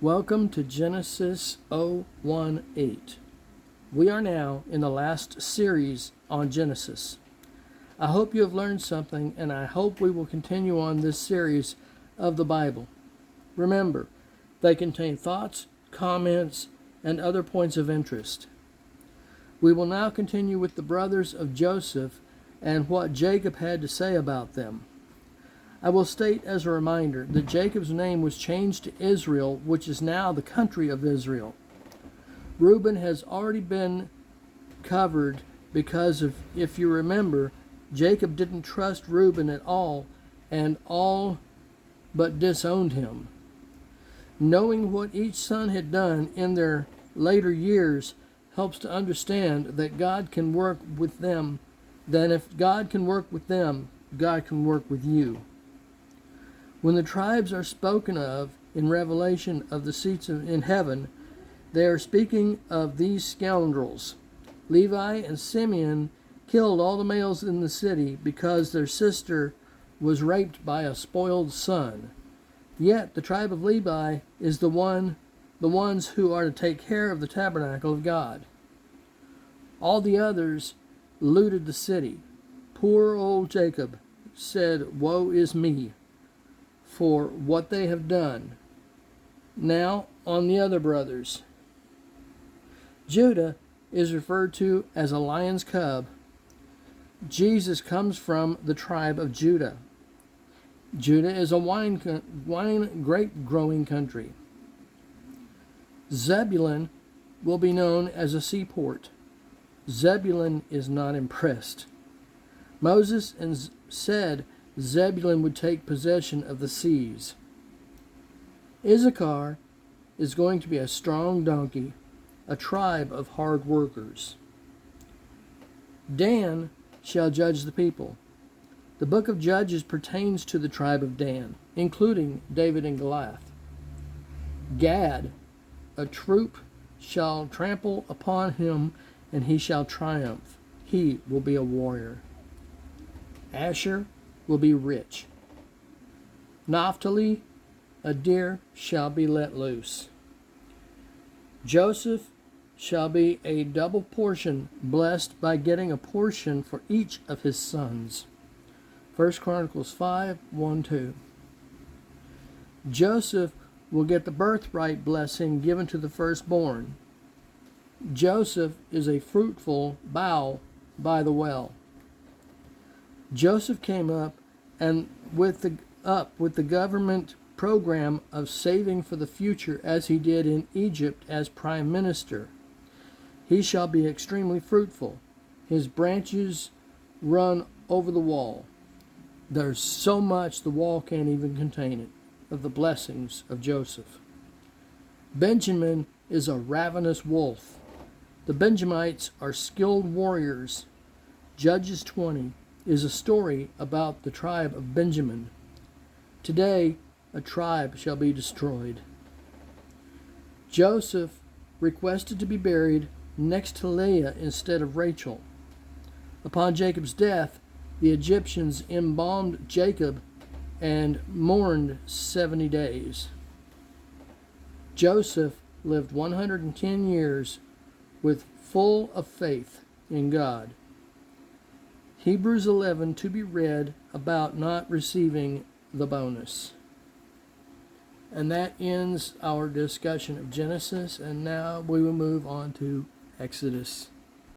Welcome to Genesis 018. We are now in the last series on Genesis. I hope you have learned something, and I hope we will continue on this series of the Bible. Remember, they contain thoughts, comments, and other points of interest. We will now continue with the brothers of Joseph and what Jacob had to say about them. I will state as a reminder that Jacob's name was changed to Israel, which is now the country of Israel. Reuben has already been covered because of, if you remember, Jacob didn't trust Reuben at all and all but disowned him. Knowing what each son had done in their later years helps to understand that God can work with them. Then if God can work with them, God can work with you. When the tribes are spoken of in Revelation of the seats in heaven, they are speaking of these scoundrels. Levi and Simeon killed all the males in the city because their sister was raped by a spoiled son. Yet the tribe of Levi is the ones who are to take care of the tabernacle of God. All the others looted the city. Poor old Jacob said, "Woe is me," for what they have done. Now, on the other brothers. Judah is referred to as a lion's cub. Jesus comes from the tribe of Judah. Judah is a wine grape growing country. Zebulun will be known as a seaport. Zebulun is not impressed. Moses said Zebulun would take possession of the seas. Issachar is going to be a strong donkey, a tribe of hard workers. Dan shall judge the people. The book of Judges pertains to the tribe of Dan, including David and Goliath. Gad, a troop shall trample upon him, and he shall triumph. He will be a warrior. Asher will be rich. Naphtali, a deer shall be let loose. Joseph shall be a double portion, blessed by getting a portion for each of his sons. 1 Chronicles 5:1-2. Joseph will get the birthright blessing given to the firstborn. Joseph is a fruitful bough by the well. Joseph came up with the government program of saving for the future, as he did in Egypt as prime minister. He shall be extremely fruitful. His branches run over the wall. There's so much the wall can't even contain it, of the blessings of Joseph. Benjamin is a ravenous wolf. The Benjamites are skilled warriors. Judges 20 is a story about the tribe of Benjamin. Today, a tribe shall be destroyed. Joseph requested to be buried next to Leah instead of Rachel. Upon Jacob's death, the Egyptians embalmed Jacob and mourned 70 days. Joseph lived 110 years with full of faith in God. Hebrews 11 to be read about not receiving the bonus. And that ends our discussion of Genesis, and now we will move on to Exodus.